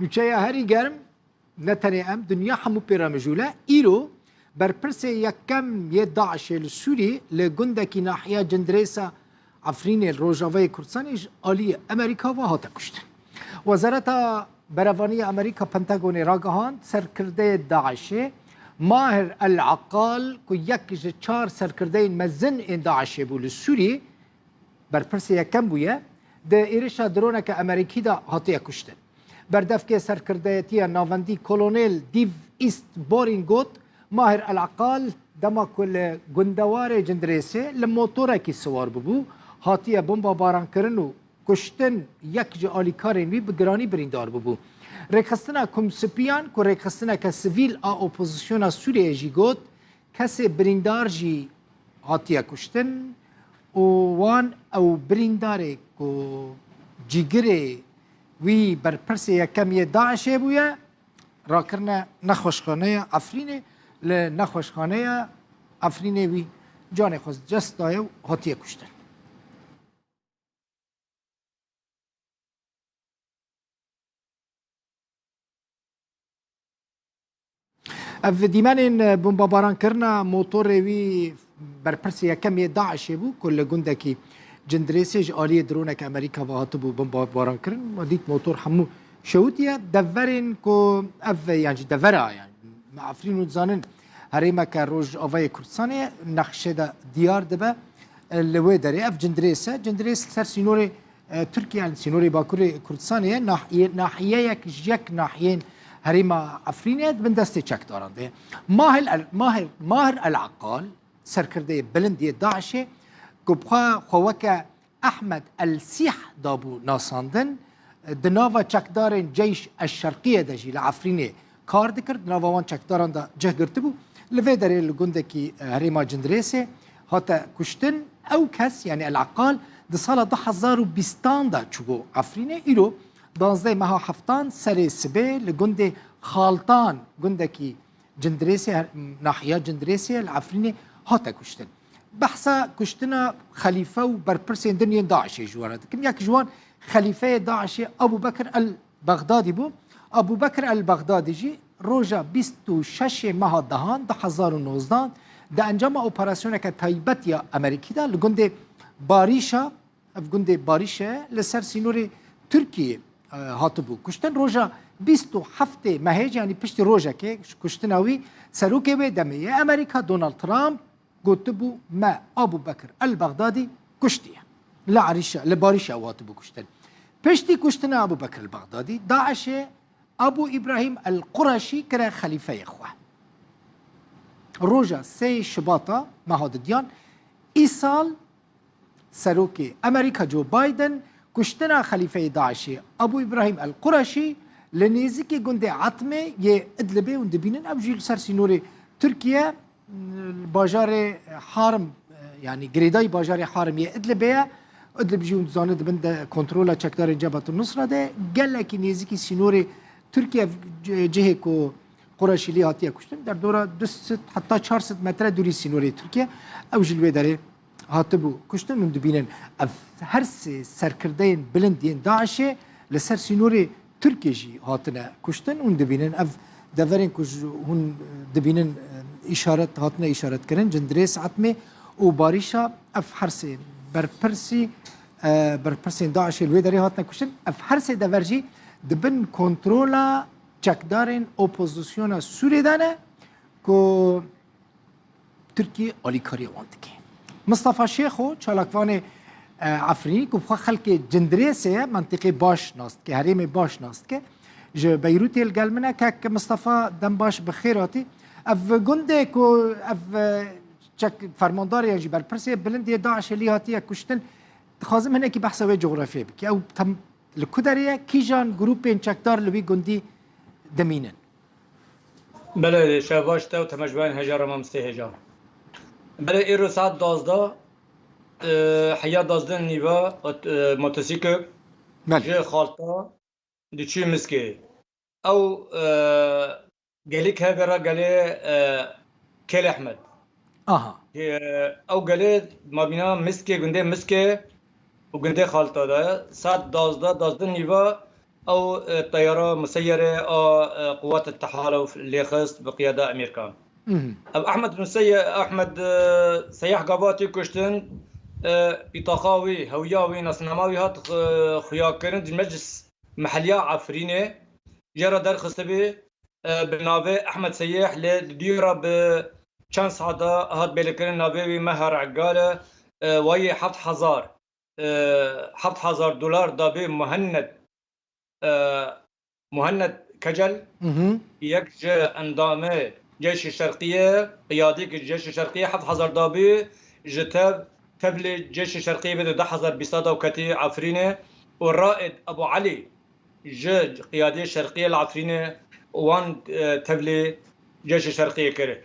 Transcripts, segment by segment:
نوچه هری گرم نتنی ام دنیا همو پیرا مجوله ایرو برپرس یکم یه داعش لسوری لگندکی ناحیه جندریسا عفرین روجاوی کردستانیش آلی امریکا و هاتا کشت. وزارت بروانی امریکا پنتاگون راگهان سرکرده داعشه ماهر العقال که یک چار سرکرده مزن این داعشه بول سوری برپرس یکم بویه ده ایرشا درونه که امریکی دا هاتیه کشتن. بردفک سرکردهیتی ناوندی کلونل دیو ایست بورینگوت ماهر العقال دما کل گندوار جندریسه لموتوره کی سوار ببو هاتیه بمبا باران کرن و کشتن یک جا آلیکارین وی بگرانی بریندار ببو. ریخستنا کم سپیان که ریخستنا که سویل اپوزیسیون سوریه جی گوت کسی بریندار جی هاتیه کشتن و وان او برینداره که جیگره وی برپرس یکمی داعشه بویه راکرنا نخوشخانه عفرینه لنخوشخانه عفرینه وی جان خوز جست دایه و هاتیه کشتن. اف دیمن بمباران کرنا موتور وی برپرس یکمی داعشه بو کل گندکی جندریسج آلی درونه که امریکا و هاتبو بمباران کرن و دیت موتور همو شوتیه دورین کو اف یعنی دوره یعنی عفرین و زانن هریما که روز آوای کردستانه نقشه دا دیار دبه لوی داره اف جندریس سر سینور ترکیه یعنی سینور باکور کردستانه ناحیه یک ناحیه هریما عفرینه من دسته چک دارنده ماهر العقال سرکرده بلندی داعشه گبخوا خوکه احمد السیح دابو ناساندن دناوا چکدارن جیش الشرقیه دجی لعفرینه کار دکرد دناوا وان چکداران دا جه گرته بو لوی داره لگنده کی هریما جندریسه هاتا کشتن او کس یعنی العقال ده سال 2020 دا چوبو عفرینه ایرو 12 ماه هفتان سر سبه لگنده خالتان گنده کی جندریسه ناحیه جندریسه العفرینه هاتا کشتن بحثا کشتنا خلیفه و برپرس دنیا داعش جوانه کم یک جوان خلیفه داعش ابو بکر البغدادی بو ابو بکر البغدادی جی روزا 26 ماه دهان 2019 ده انجام اپراسیون که تایبت یا امریکی دا لگنده باریشا افگنده باریشه لسر سینور ترکیه هاتبو کشتن روزا 27 مهج یعنی پشت روزا که کشتناوی سروکه به دمیه امریکا دونالد ترامپ گوتبو ما ابو بکر البغدادی کشتیه لعریشه لباریشه واتبو کشتن پشتی کشتن ابو بکر البغدادی داعش ابو ابراهیم القرشی کرا خلیفه خواه روزا 3 شباطه مهاددیان ای سال سروک امریکا جو بایدن کشتن خلیفه داعش ابو ابراهیم القرشی لنیزی گنده عتمه یه ادلبه و دبینن ابجیل سرسینور ترکیه باجار حارم يعني جريداي باجار حارم ادلبيه ادلب جون زاند بند كنترول چکدار جبهه النصره ده قال لك نيزيكي سينوري تركيا جهكو قرشي لي هاتيه كشتن در دوره 2 حتى 400 متر دوري سينوري تركيا او جلوه داره هاتبو كشتن من دبينن هر سركردين بلندين داعش لسر سينوري تركيا جي هاتنا كشتن und دبينن اف دفرين كج هون دبينن اشارت هاتنا اشارت کرن جندریس عتمه و باریشا اف حرسه برپرسین داعش الوی داری هاتنا کشن اف حرسه دورجی دبن کنترولا چکدارین اپوزیسیون سوری دانه که ترکیه آلیکاری واندکی مصطفى شیخو چالاکوان عفرینی که بخوا خلق جندریسه منطقه باش ناست که حریم باش ناست که جو بیروتی الگلمنه که مصطفى دم باش بخیراتی اف گنده کو اف چک فرماندار یا برپرسی بلندی داعش لی هاتیه کشتن خازم هنه کی بحث و جغرافیه بکی او تم لکدریه کی جان گروپین چکدار لوی گندی دمینن بله شباش تو تمجبان هجار ممسته هجار بله ایرو ساعت 12 حیا 12 نیوا موتوسیکل جه خالتا دیچی مسکی او قالك هاجر قال كيل احمد او قال ما بينا مسكي قندي مسكي وقندي خالطه ده ساعه 12 نيفا أو طيارة مسيرة أو قوات التحالف اللي خص بقيادة أمريكان. أو أحمد بن أحمد سياح قاباتي كشتن بطاقاوي هوياوي نصنماوي هات خياكرن مجلس محلية عفرينة جرى در خستبي بنابي أحمد سياح لديرة بچند ساعة هات بيلكرن نابي مهر عقالة وهي 7,000 دولار دابي مهند كجل يكج أندامه جيش الشرقية قيادي الجيش الشرقية 7,000 دابي جتاب تبلي الجيش الشرقية بده 10,000 بصادة وكتي عفرينة والرائد أبو علي جد قيادي الشرقية العفرينة وان تبلي جيش الشرقية كره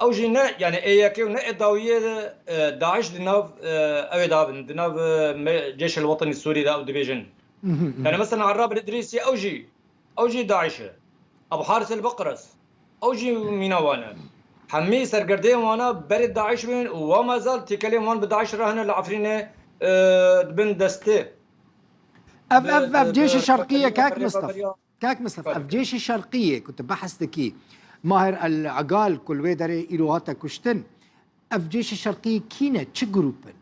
او جينا يعني اياكي ونا اداويه داعش دناف او دابن دناف الجيش الوطني السوري دا او ديفيجن يعني مثلا عراب الادريسي او جي داعش ابو حارس البقرس او جي مينوانا حمي سرقردين وانا برد داعش بين وما زال تكلم وان بداعش رهن العفرينه بن دستي اف جيش الشرقيه كاك مصطفى اف جيش الشرقيه كنت بحث ذكي ماهر العقال كل ويدري إيروهاتا كشتن اف جيش الشرقيه كينا تش جروبن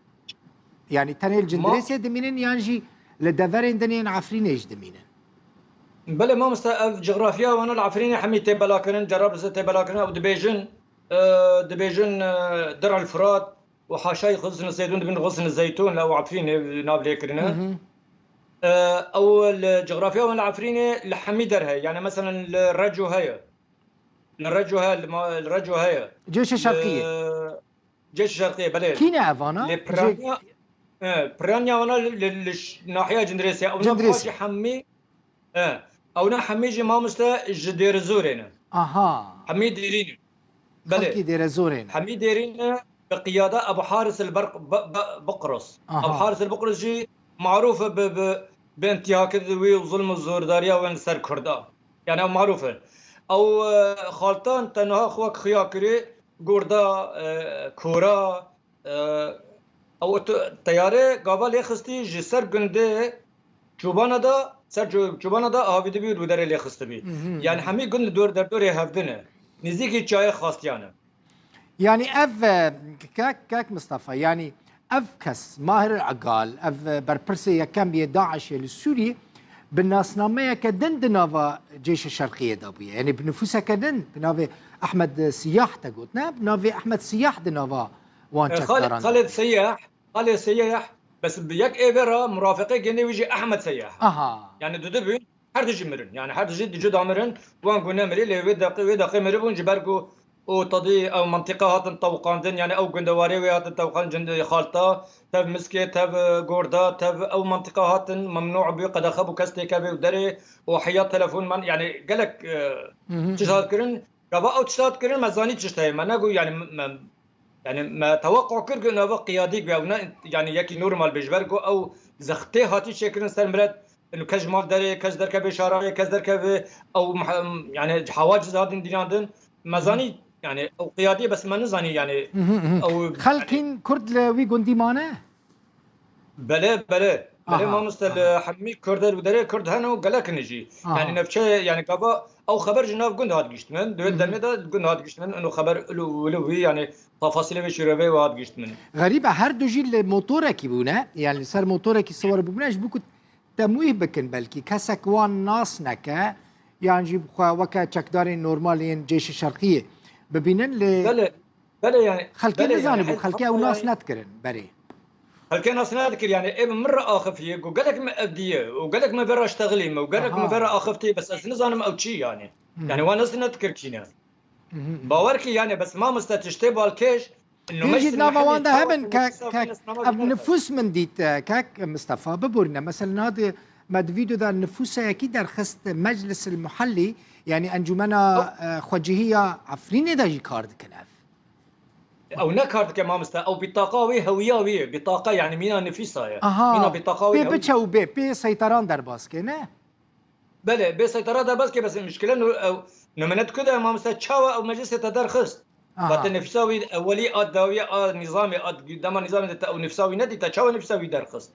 يعني تانيل جندريسيا دمينين يانجي لدفرين دنين عفرينيش دمينين بلا ما مستأف جغرافيا وانا العفريني حمي تيبلاكرن جرب تيبلاكرن او دبيجن درع الفرات وحاشاي غصن الزيتون بن غصن الزيتون لو عفريني نابليكرنا او الجغرافيا وانا العفريني لحمي درها يعني مثلا الرجو هاي جيش الشرقيه جيش الشرقيه بلا كينا افانا برانيا وانا للناحيه جندريسيا او ناحيه حمي او نا حميجي ما مستا جدير زورينا حمي ديرين بلى دير زورينا حمي ديرين بقياده ابو حارس بقرص ابو حارس البقرص جي معروفه بانتهاك الذوي وظلم الزورداريه وين سر كردا يعني معروفه او خالتان تنها اخوك خياكري غوردا كورا او طياره قابل يخستي جسر گنده چوبانا دا چوبانا دا آویده بید و در الی خسته بید يعني همه گند دور در دور هفدنه نزدیکی چای خواستیانه يعني اف كاك مصطفى يعني اف كس ماهر العقال اف بربرسي كم داعش للسوري بالناسنامه كدن دنافا جيش الشرقيه دابيه يعني بنفوسها كدن بنافي احمد سياح تقولنا بنافي احمد سياح دنافا وان خالد سياح بس بيك ايفرا مرافقي جني ويجي احمد سياح يعني دودبين هر جمرن يعني هر جد جد عمرن وان قلنا مري لي ودا مربون جبركو او تضي او منطقه هات توقاندن يعني او جندواري وهات توقان جند خالطه تب مسكي تب غوردا تب او منطقه هات ممنوع بقد خبو كستي كبي ودري وحياه تليفون من يعني قالك تشات كرن قبا او تشات كرن مزاني تشتهي ما نقول يعني ما توقع كرجو انه قيادي بيونا يعني يكي نورمال بيجبركو او زختي هاتي شكل سلمرت انه كج مال دري كج دركه بشاره كج دركه او يعني حواجز هادين دياندن مزاني يعني او قيادي بس ما نزاني يعني او خلكين كرد لوي غونديمانه بلا ما مستل حمي كردر ودري كرد هنا وقالك نجي يعني نفشه يعني قبا او خبر جناب قند هاد قشت من دوت دمدا قند هاد قشت من انه خبر ولو يعني تفاصيل بشيربي وهاد قشت من غريبه هر دو جيل موتورك بونا يعني صار موتورك صور ببناش بوكو تمويه بكن بلكي كسك وان ناس نكا يعني جيب وكا تشكداري نورمالين جيش الشرقيه ببينن ل بلا يعني خلكي نزاني خلكي او ناس نتكرن بري خلكي ناس نذكر يعني مره اخفيه وقال لك ما اديه وقال لك ما برا اشتغلي وقال لك ما برا اخفتي بس نزانم او شيء يعني وانا نذكر كينا باوركي يعني بس ما مستتشتي بالكيش انه مش نافا واندا هبن كاك نفوس من ديت كاك مصطفى ببورنا مثلا هذا ما فيديو ذا النفوس اكيد درخست مجلس المحلي يعني انجمنا خوجهيه عفرين دا جي كارد كناف او نكارد كما مستا او بطاقه هويه بطاقه يعني مينا نفيسه مينا بطاقه بي بتشو بي سيطران در باسكي نه بله بي سيطران در باسكي بس المشكله انه نمنت كده ما مستا تشاوا او مجلس تدرخست بات نفساوي اولي اداويه نظامي قدام نظام او نفساوي ندي تشاوا نفساوي درخست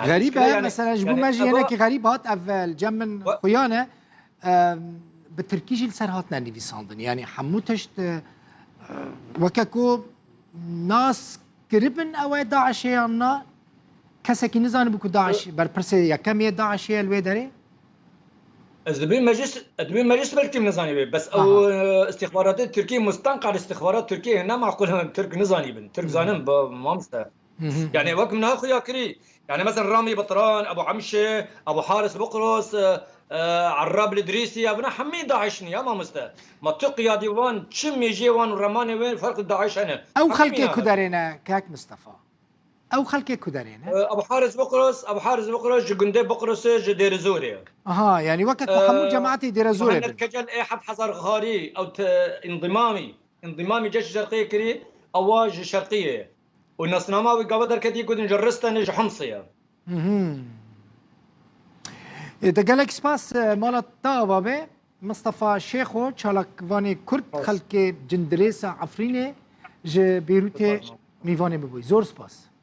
غريبة مثلا جبو ماجي هنا كي غريب هات أول جم من خيانة بالتركيج السر هاتنا نيفيساندن يعني حموتشت وكاكو ناس قربن أو داعشي عنا كسكي نزان بكو داعش بربرسي يا كم داعشي الوي داري ادبين مجلس بلكي نزاني بي بس او استخبارات التركية مستنقع استخبارات تركيا هنا معقولها ترك نزاني بن ترك زانن بمامستا يعني وقت من اخويا كري يعني مثلا رامي بطران ابو عمشه ابو حارس بقرص عراب الادريسي ابنا حميد داعشني يا مامستا منطقه ديوان تشم يجي وان رماني وين فرق داعش انا او خلكي كدارينا كاك مصطفى او خلكي كدارينا ابو حارس بقرص جندي بقرص دير زوري يعني وقت محمود جماعتي دير زوري مهند كجل اي حد حصر غاري او انضمامي جيش الشرقيه كري اواج شرقيه والنصناماوي قبدر كدي قد نجرستن نج حمصيه إذا قالك سباس مالت طاوة به مصطفى شيخو شالك واني كرد خلك جندريسا عفريني ج بيروتي ميواني ببوي زور سباس